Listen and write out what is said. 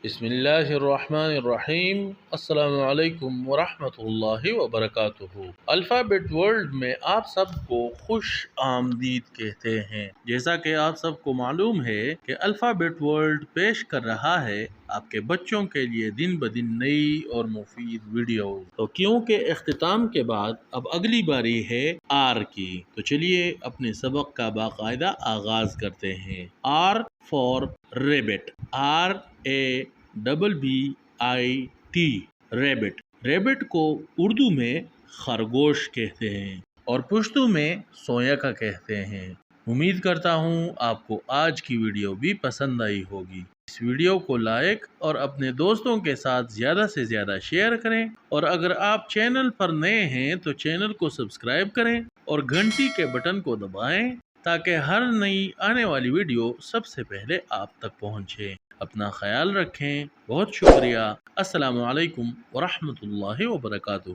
بسم اللہ الرحمن الرحیم۔ السلام علیکم ورحمۃ اللہ وبرکاتہ۔ الفابیٹ ورلڈ میں آپ سب کو خوش آمدید کہتے ہیں۔ جیسا کہ آپ سب کو معلوم ہے کہ الفابیٹ ورلڈ پیش کر رہا ہے آپ کے بچوں کے لیے دن بدن نئی اور مفید ویڈیوز۔ تو کیونکہ اختتام کے بعد اب اگلی باری ہے آر کی، تو چلیے اپنے سبق کا باقاعدہ آغاز کرتے ہیں۔ R for rabbit, RABBIT، rabbit. Rabbit کو اردو میں خرگوش کہتے ہیں اور پشتو میں سوئیکا کہتے ہیں۔ امید کرتا ہوں آپ کو آج کی ویڈیو بھی پسند آئی ہوگی۔ اس ویڈیو کو لائک اور اپنے دوستوں کے ساتھ زیادہ سے زیادہ شیئر کریں، اور اگر آپ چینل پر نئے ہیں تو چینل کو سبسکرائب کریں اور گھنٹی کے بٹن کو دبائیں تاکہ ہر نئی آنے والی ویڈیو سب سے پہلے آپ تک پہنچے۔ اپنا خیال رکھیں۔ بہت شکریہ۔ السلام علیکم ورحمۃ اللہ وبرکاتہ۔